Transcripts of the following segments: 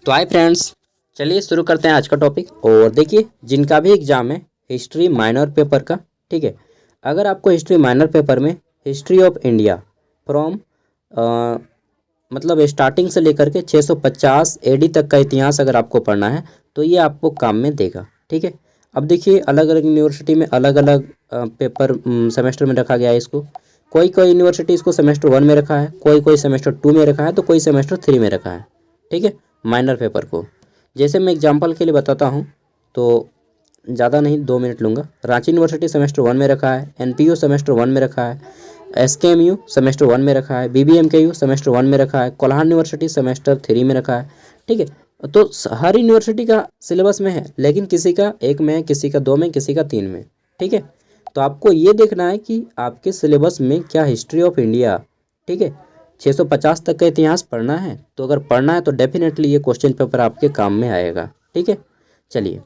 तो hi friends, चलिए शुरू करते हैं आज का टॉपिक। और देखिए, जिनका भी एग्जाम है हिस्ट्री माइनर पेपर का, ठीक है, अगर आपको हिस्ट्री माइनर पेपर में हिस्ट्री ऑफ इंडिया फ्रॉम मतलब स्टार्टिंग से लेकर के 650 एडी तक का इतिहास अगर आपको पढ़ना है तो ये आपको काम में देगा। ठीक है, अब देखिए अलग अलग यूनिवर्सिटी में अलग अलग पेपर सेमेस्टर में रखा गया है इसको। कोई कोई यूनिवर्सिटी इसको सेमेस्टर 1 में रखा है, कोई कोई सेमेस्टर 2 में रखा है, तो कोई सेमेस्टर 3 में रखा है। ठीक है, माइनर पेपर को जैसे मैं एग्जांपल के लिए बताता हूँ तो ज़्यादा नहीं 2 मिनट लूँगा। रांची यूनिवर्सिटी सेमेस्टर 1 में रखा है, एनपीयू सेमेस्टर 1 में रखा है, एसकेएमयू सेमेस्टर 1 में रखा है, बीबीएमकेयू सेमेस्टर 1 में रखा है, कोल्हान यूनिवर्सिटी सेमेस्टर 3 में रखा है। ठीक है, तो हर यूनिवर्सिटी का सिलेबस में है, लेकिन किसी का 1 में है, किसी का 2 में, किसी का 3 में। ठीक है, तो आपको ये देखना है कि आपके सिलेबस में क्या हिस्ट्री ऑफ इंडिया, ठीक है, 650 तक का इतिहास पढ़ना है। तो अगर पढ़ना है तो डेफिनेटली ये क्वेश्चन पेपर आपके काम में आएगा। ठीक है, चलिए,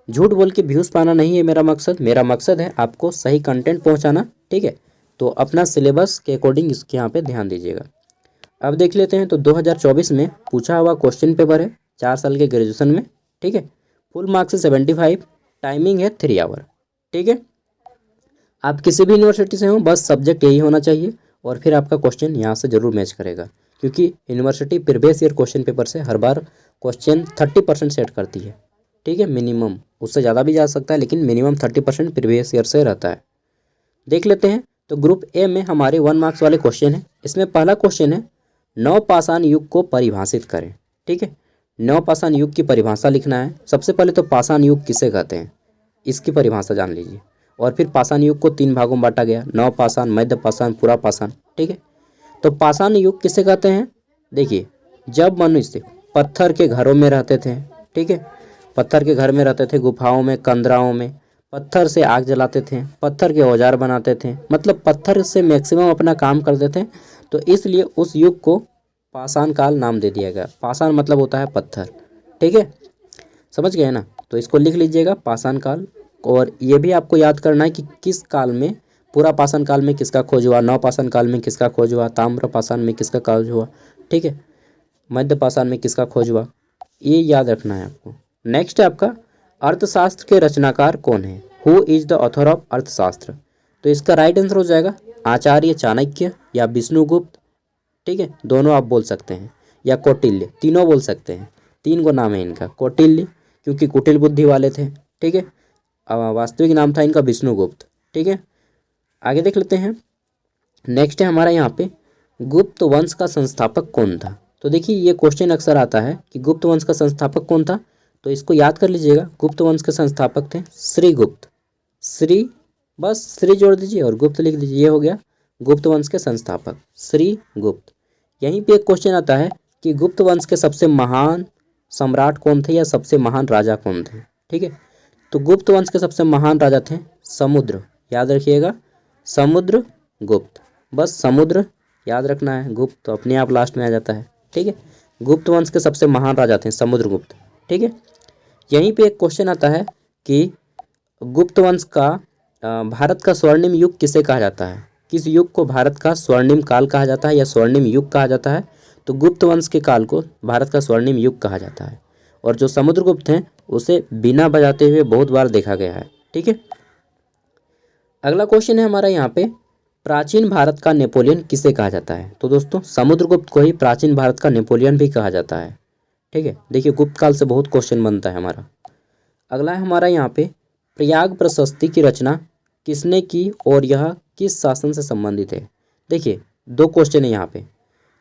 झूठ बोल के व्यूज़ पाना नहीं है मेरा मकसद है आपको सही कंटेंट पहुंचाना। ठीक है, तो अपना सिलेबस के अकॉर्डिंग इसके यहाँ पे ध्यान दीजिएगा। अब देख लेते हैं, तो 2024 में पूछा हुआ क्वेश्चन पेपर है 4 साल के ग्रेजुएशन में। ठीक है, फुल मार्क्स है 75, टाइमिंग है 3 आवर। ठीक है, आप किसी भी यूनिवर्सिटी से हो, बस सब्जेक्ट यही होना चाहिए और फिर आपका क्वेश्चन यहाँ से ज़रूर मैच करेगा, क्योंकि university previous year question paper से हर बार क्वेश्चन 30% सेट करती है। ठीक है, मिनिमम, उससे ज़्यादा भी जा सकता है, लेकिन मिनिमम 30% प्रीवियस ईयर से रहता है। देख लेते हैं, तो ग्रुप ए में हमारे 1 मार्क्स वाले क्वेश्चन है। इसमें पहला क्वेश्चन है, नवपाषाण युग को परिभाषित करें। ठीक है, नवपाषाण युग की परिभाषा लिखना है। सबसे पहले तो पाषाण युग किसे कहते हैं, इसकी परिभाषा जान लीजिए। और फिर पाषाण युग को 3 भागों में बांटा गया, नवपाषाण, मध्य पाषाण, पूरा पाषाण। ठीक है, तो पाषाण युग किसे कहते हैं? देखिए, जब मनुष्य पत्थर के घरों में रहते थे, ठीक है, पत्थर के घर में रहते थे, गुफाओं में, कंदराओं में, पत्थर से आग जलाते थे, पत्थर के औजार बनाते थे, मतलब पत्थर से मैक्सिमम अपना काम करते थे, तो इसलिए उस युग को पाषाण काल नाम दे दिया गया। पाषाण मतलब होता है पत्थर। ठीक है, समझ गए ना? तो इसको लिख लीजिएगा, पाषाण काल। और ये भी आपको याद करना है कि किस काल में, पूरा पाषाण काल में किसका खोज हुआ, नवपाषाण काल में किसका खोज हुआ, ताम्र पाषाण में किसका खोज हुआ, ठीक है, मध्य पाषाण में किसका खोज हुआ, ये याद रखना है आपको। नेक्स्ट है आपका, अर्थशास्त्र के रचनाकार कौन है? Who is the author of अर्थशास्त्र? तो इसका राइट आंसर हो जाएगा आचार्य चाणक्य या विष्णुगुप्त। ठीक है, दोनों आप बोल सकते हैं, या कौटिल्य, तीनों बोल सकते हैं। 3 को नाम है इनका। कौटिल्य क्योंकि कुटिल बुद्धि वाले थे, ठीक है, वास्तविक नाम था इनका विष्णुगुप्त। ठीक है, आगे देख लेते हैं। नेक्स्ट है हमारा यहाँ पे, गुप्त वंश का संस्थापक कौन था? तो देखिए, ये क्वेश्चन अक्सर आता है कि गुप्त वंश का संस्थापक कौन था, तो इसको याद कर लीजिएगा। गुप्त वंश के संस्थापक थे श्रीगुप्त। श्री, बस श्री जोड़ दीजिए और गुप्त लिख दीजिए, ये हो गया गुप्त वंश के संस्थापक श्रीगुप्त। यहीं पे एक क्वेश्चन आता है कि गुप्त वंश के सबसे महान सम्राट कौन थे या सबसे महान राजा कौन थे? ठीक है, तो गुप्त वंश के सबसे महान राजा थे समुद्र, याद रखिएगा, समुद्र गुप्त। बस समुद्र याद रखना है, गुप्त तो अपने आप लास्ट में आ जाता है। ठीक है, गुप्त वंश के सबसे महान राजा थे समुद्रगुप्त। ठीक है, यहीं पे एक क्वेश्चन आता है कि गुप्त वंश का भारत का स्वर्णिम युग किसे कहा जाता है? किस युग को भारत का स्वर्णिम काल कहा जाता है या स्वर्णिम युग कहा जाता है? तो गुप्त वंश के काल को भारत का स्वर्णिम युग कहा जाता है। और जो समुद्रगुप्त हैं उसे बिना बजाते हुए बहुत बार देखा गया है। ठीक है, अगला क्वेश्चन है हमारा यहाँ पे, प्राचीन भारत का नेपोलियन किसे कहा जाता है? तो दोस्तों, समुद्रगुप्त को ही प्राचीन भारत का नेपोलियन भी कहा जाता है। ठीक है, देखिए गुप्त काल से बहुत क्वेश्चन बनता है हमारा। अगला है हमारा यहाँ पे, प्रयाग प्रशस्ति की रचना किसने की और यह किस शासन से संबंधित है? देखिए 2 क्वेश्चन है यहाँ पे।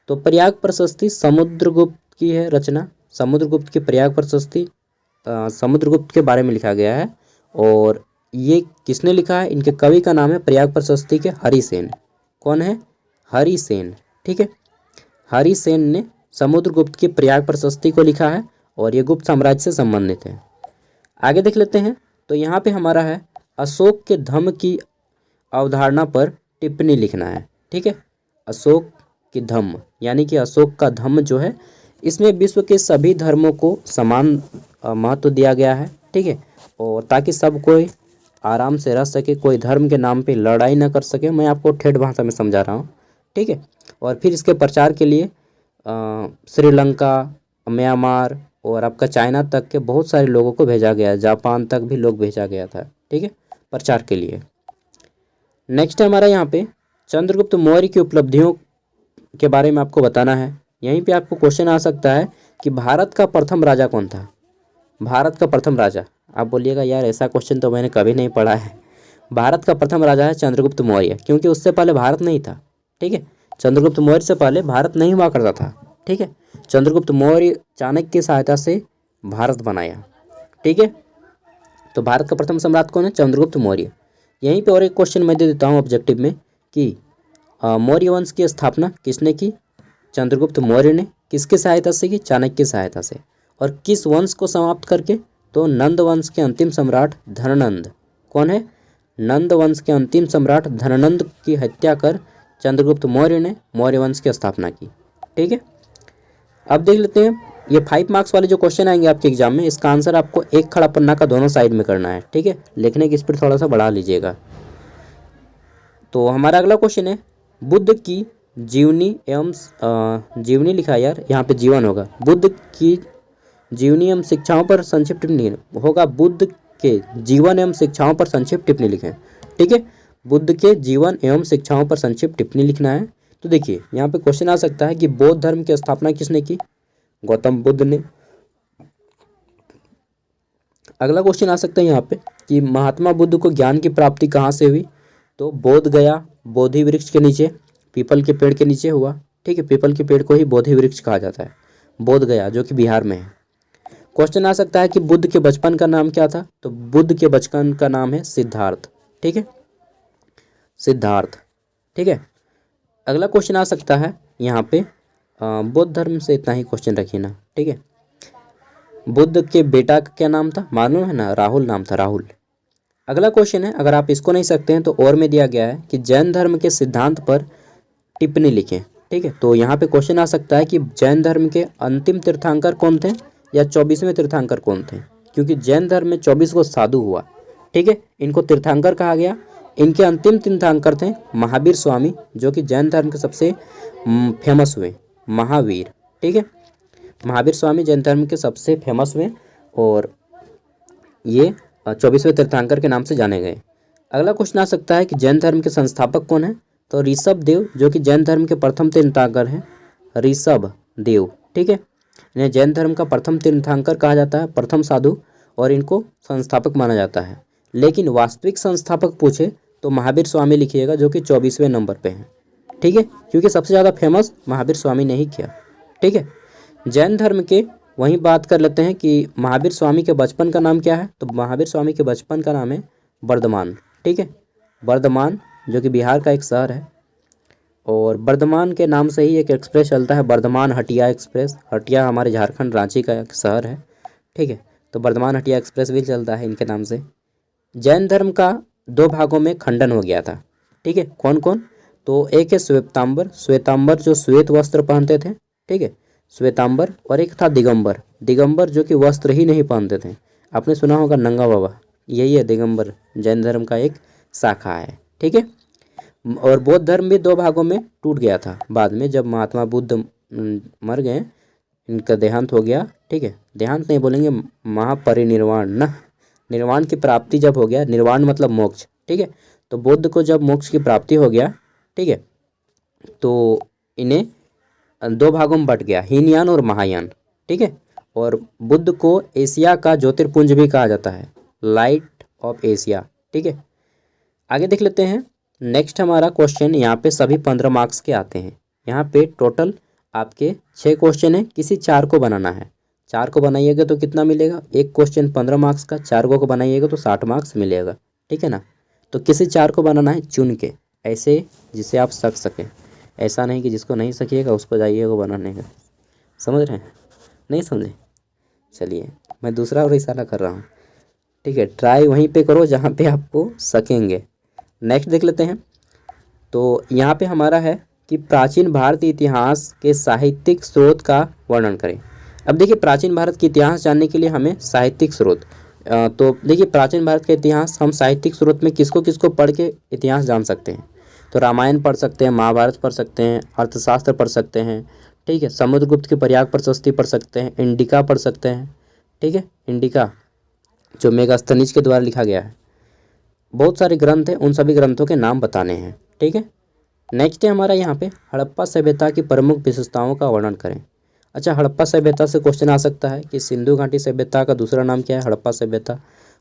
तो प्रयाग प्रशस्ति समुद्रगुप्त की है रचना, समुद्रगुप्त की प्रयाग प्रशस्ति समुद्रगुप्त के बारे में लिखा गया है। और ये किसने लिखा है? इनके कवि का नाम है प्रयाग प्रशस्ति के हरिसेन। कौन है? हरिसेन। ठीक है, हरिसेन ने समुद्रगुप्त की प्रयाग प्रशस्ति को लिखा है और ये गुप्त साम्राज्य से संबंधित है। आगे देख लेते हैं, तो यहाँ पे हमारा है, अशोक के धम्म की अवधारणा पर टिप्पणी लिखना है। ठीक है, अशोक की धम्म यानी कि अशोक का धम्म जो है, इसमें विश्व के सभी धर्मों को समान महत्व दिया गया है। ठीक है, और ताकि सब कोई आराम से रह सके, कोई धर्म के नाम पे लड़ाई ना कर सके। मैं आपको ठेठ भाषा में समझा रहा हूँ। ठीक है, और फिर इसके प्रचार के लिए श्रीलंका, म्यांमार और आपका चाइना तक के बहुत सारे लोगों को भेजा गया, जापान तक भी लोग भेजा गया था, ठीक है, प्रचार के लिए। नेक्स्ट है हमारा यहाँ पे चंद्रगुप्त मौर्य की उपलब्धियों के बारे में आपको बताना है। यहीं पे आपको क्वेश्चन आ सकता है कि भारत का प्रथम राजा कौन था। भारत का प्रथम राजा, आप बोलिएगा यार ऐसा क्वेश्चन तो मैंने कभी नहीं पढ़ा है। भारत का प्रथम राजा है चंद्रगुप्त मौर्य, क्योंकि उससे पहले भारत नहीं था, ठीक है। चंद्रगुप्त मौर्य से पहले भारत नहीं हुआ करता था, ठीक है। चंद्रगुप्त मौर्य चाणक्य की सहायता से भारत बनाया, ठीक है। तो भारत का प्रथम सम्राट कौन है? चंद्रगुप्त मौर्य। यहीं पे और एक क्वेश्चन मैं दे देता हूँ ऑब्जेक्टिव में कि मौर्य वंश की स्थापना किसने की? चंद्रगुप्त मौर्य ने। किसकी सहायता से की? चाणक्य की सहायता से। और किस वंश को समाप्त करके? तो नंद वंश के अंतिम सम्राट धननंद। कौन है? नंद वंश के अंतिम सम्राट धननंद की हत्या कर चंद्रगुप्त मौर्य ने मौर्य वंश की स्थापना की, ठीक है। अब देख लेते हैं ये 5 मार्क्स वाले जो क्वेश्चन आएंगे आपके एग्जाम में, इसका आंसर आपको एक खड़ा पन्ना का दोनों साइड में करना है, ठीक है। लिखने की स्पीड थोड़ा सा बढ़ा लीजिएगा। तो हमारा अगला क्वेश्चन है बुद्ध की जीवनी एवं जीवनी लिखा यार, यहाँ पे जीवन होगा। बुद्ध की जीवनी एवं शिक्षाओं पर संक्षिप्त टिप्पणी होगा। बुद्ध के जीवन एवं शिक्षाओं पर संक्षिप्त टिप्पणी लिखें, ठीक है। बुद्ध के जीवन एवं शिक्षाओं पर संक्षिप्त टिप्पणी लिखना है। तो देखिए यहाँ पे क्वेश्चन आ सकता है कि बौद्ध धर्म की स्थापना किसने की? गौतम बुद्ध ने। अगला क्वेश्चन आ सकता है यहाँ पे कि महात्मा बुद्ध को ज्ञान की प्राप्ति कहाँ से हुई? तो बोध गया बोधि वृक्ष के नीचे, पीपल के पेड़ के नीचे हुआ, ठीक है। पीपल के पेड़ को ही बोधि वृक्ष कहा जाता है, बोध गया, जो कि बिहार में है। क्वेश्चन आ सकता है कि बुद्ध के बचपन का नाम क्या था? तो बुद्ध के बचपन का नाम है सिद्धार्थ, ठीक है, सिद्धार्थ, ठीक है। अगला क्वेश्चन आ सकता है यहाँ पे बौद्ध धर्म से इतना ही क्वेश्चन रखिए ना, ठीक है। बुद्ध के बेटा का क्या नाम था? मालूम है ना, राहुल नाम था, राहुल। अगला क्वेश्चन है, अगर आप इसको नहीं सकते हैं तो और में दिया गया है कि जैन धर्म के सिद्धांत पर टिप्पणी लिखें, ठीक है। तो यहाँ पे क्वेश्चन आ सकता है कि जैन धर्म के अंतिम तीर्थंकर कौन थे या 24वें तीर्थंकर कौन थे? क्योंकि जैन धर्म में 24 को साधु हुआ, ठीक है, इनको तीर्थंकर कहा गया। इनके अंतिम तीर्थंकर थे महावीर स्वामी, जो कि जैन धर्म के सबसे फेमस हुए, महावीर, ठीक है। महावीर स्वामी जैन धर्म के सबसे फेमस हुए और ये 24वें तीर्थंकर के नाम से जाने गए। अगला क्वेश्चन आ सकता है कि जैन धर्म के संस्थापक कौन है? तो ऋषभ देव, जो कि जैन धर्म के प्रथम तीर्थंकर हैं, ऋषभ देव, ठीक है। इन्हें जैन धर्म का प्रथम तीर्थंकर कहा जाता है, प्रथम साधु, और इनको संस्थापक माना जाता है। लेकिन वास्तविक संस्थापक पूछे तो महावीर स्वामी लिखिएगा, जो कि 24वें नंबर पे हैं, ठीक है, क्योंकि सबसे ज़्यादा फेमस महावीर स्वामी ने ही किया, ठीक है। जैन धर्म के वहीं बात कर लेते हैं कि महावीर स्वामी के बचपन का नाम क्या है? तो महावीर स्वामी के बचपन का नाम है बर्धमान, ठीक है, बर्धमान, जो कि बिहार का एक शहर है। और बर्धमान के नाम से ही एक एक्सप्रेस चलता है, बर्धमान हटिया एक्सप्रेस। हटिया हमारे झारखंड रांची का एक शहर है, ठीक है। तो बर्धमान हटिया एक्सप्रेस भी चलता है इनके नाम से। जैन धर्म का 2 भागों में खंडन हो गया था, ठीक है। कौन कौन? तो एक है श्वेतांबर, श्वेतांबर जो श्वेत वस्त्र पहनते थे, ठीक है, श्वेतांबर। और एक था दिगंबर, दिगंबर जो कि वस्त्र ही नहीं पहनते थे। आपने सुना होगा नंगा बाबा, यही है दिगंबर, जैन धर्म का एक शाखा है, ठीक है। और बौद्ध धर्म भी 2 भागों में टूट गया था बाद में, जब महात्मा बुद्ध मर गए, इनका देहांत हो गया, ठीक है। देहांत नहीं बोलेंगे, महापरिनिर्वाण ना, निर्वाण की प्राप्ति जब हो गया, निर्वाण मतलब मोक्ष, ठीक है। तो बुद्ध को जब मोक्ष की प्राप्ति हो गया, ठीक है, तो इन्हें 2 भागों में बट गया, हीनयान और महायान, ठीक है। और बुद्ध को एशिया का ज्योतिर्पुंज भी कहा जाता है, लाइट ऑफ एशिया, ठीक है। आगे देख लेते हैं। नेक्स्ट हमारा क्वेश्चन यहाँ पे सभी 15 मार्क्स के आते हैं। यहाँ पे टोटल आपके 6 क्वेश्चन है, किसी 4 को बनाना है। 4 को बनाइएगा तो कितना मिलेगा? एक क्वेश्चन 15 मार्क्स का, 4 को बनाइएगा तो 60 मार्क्स मिलेगा, ठीक है ना। तो किसी 4 को बनाना है चुन के, ऐसे जिसे आप सक सकें, ऐसा नहीं कि जिसको नहीं सकिएगा उसको जाइएगा बनाने का, समझ रहे हैं? नहीं समझे? चलिए मैं दूसरा और इशारा कर रहा हूँ, ठीक है। ट्राई वहीं पे करो जहाँ पे आपको सकेंगे। नेक्स्ट देख लेते हैं। तो यहाँ पे हमारा है कि प्राचीन भारतीय इतिहास के साहित्यिक स्रोत का वर्णन करें। अब देखिए प्राचीन भारत के इतिहास जानने के लिए हमें साहित्यिक स्रोत, तो देखिए प्राचीन भारत का इतिहास हम साहित्यिक स्रोत में किसको किसको पढ़ के इतिहास जान सकते हैं? तो रामायण पढ़ सकते हैं, महाभारत पढ़ सकते हैं, अर्थशास्त्र पढ़ सकते हैं, ठीक है। समुद्रगुप्त की प्रयाग प्रशस्ति पढ़ सकते हैं, इंडिका पढ़ सकते हैं, ठीक है, इंडिका जो मेगास्थनीज के द्वारा लिखा गया है। बहुत सारे ग्रंथ हैं, उन सभी ग्रंथों के नाम बताने हैं, ठीक है। नेक्स्ट है हमारा यहाँ पे हड़प्पा सभ्यता की प्रमुख विशेषताओं का वर्णन करें। अच्छा, हड़प्पा सभ्यता से क्वेश्चन आ सकता है कि सिंधु घाटी सभ्यता का दूसरा नाम क्या है? हड़प्पा सभ्यता।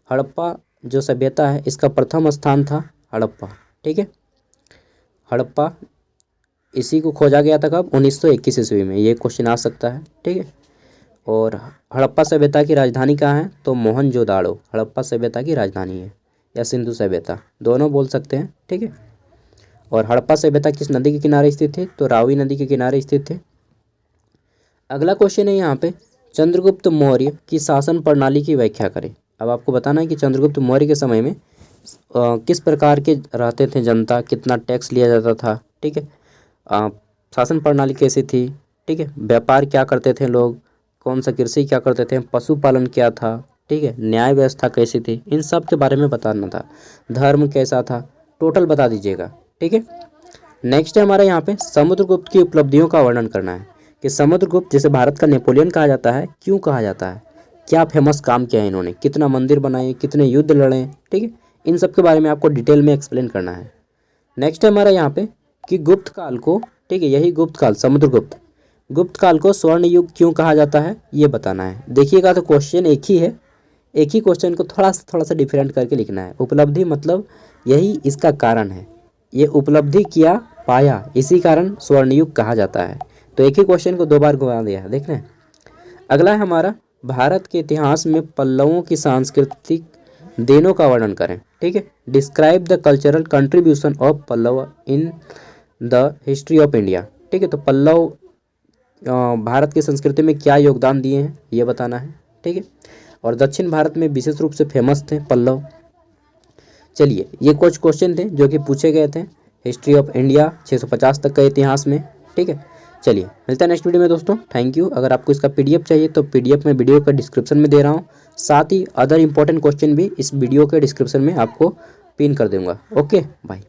हड़प्पा जो सभ्यता है इसका प्रथम स्थान था हड़प्पा, ठीक है। हड़प्पा इसी को खोजा गया था कब? 1921 ईस्वी में। ये क्वेश्चन आ सकता है, ठीक है। और हड़प्पा सभ्यता की राजधानी कहाँ है? तो मोहनजोदाड़ो हड़प्पा सभ्यता की राजधानी है, या सिंधु सभ्यता, दोनों बोल सकते हैं, ठीक है। और हड़प्पा सभ्यता किस नदी के किनारे स्थित थे? तो रावी नदी के किनारे स्थित थे। अगला क्वेश्चन है यहाँ पे चंद्रगुप्त मौर्य की शासन प्रणाली की व्याख्या करें। अब आपको बताना है कि चंद्रगुप्त मौर्य के समय में किस प्रकार के रहते थे जनता, कितना टैक्स लिया जाता था, ठीक है। शासन प्रणाली कैसी थी, ठीक है। व्यापार क्या करते थे लोग, कौन सा कृषि क्या करते थे, पशुपालन क्या था, ठीक है। न्याय व्यवस्था कैसी थी, इन सब के बारे में बताना था। धर्म कैसा था, टोटल बता दीजिएगा, ठीक है। नेक्स्ट है हमारा यहाँ पे समुद्रगुप्त की उपलब्धियों का वर्णन करना है कि समुद्रगुप्त जिसे भारत का नेपोलियन कहा जाता है, क्यों कहा जाता है, क्या फेमस काम किया है इन्होंने, कितना मंदिर बनाए, कितने युद्ध लड़े, ठीक है। इन सब के बारे में आपको डिटेल में एक्सप्लेन करना है। नेक्स्ट है हमारा यहाँ पे कि गुप्त काल को, ठीक है, यही गुप्त काल समुद्रगुप्त, गुप्त काल को स्वर्ण युग क्यों कहा जाता है, ये बताना है। देखिएगा तो क्वेश्चन एक ही है, एक ही क्वेश्चन को थोड़ा सा डिफरेंट करके लिखना है। उपलब्धि मतलब यही इसका कारण है, ये उपलब्धि किया, पाया, इसी कारण स्वर्ण युग कहा जाता है। तो एक ही क्वेश्चन को दो बार घुमा दिया है, देख रहे हैं। अगला है हमारा भारत के इतिहास में पल्लवों की सांस्कृतिक देनों का वर्णन करें, ठीक है। Describe the cultural contribution of Pallava in the history of India, ठीक है। तो पल्लव भारत की संस्कृति में क्या योगदान दिए हैं ये बताना है, ठीक है। और दक्षिण भारत में विशेष रूप से फेमस थे पल्लव। चलिए, ये कुछ क्वेश्चन थे जो कि पूछे गए थे हिस्ट्री ऑफ इंडिया 650 तक का इतिहास में, ठीक है। चलिए, मिलता है नेक्स्ट वीडियो में दोस्तों। Thank you. अगर आपको इसका पीडीएफ चाहिए तो पीडीएफ मैं वीडियो का डिस्क्रिप्शन में दे रहा हूँ, साथ ही अदर इंपॉर्टेंट क्वेश्चन भी इस वीडियो के डिस्क्रिप्शन में आपको पिन कर दूंगा। Okay, bye.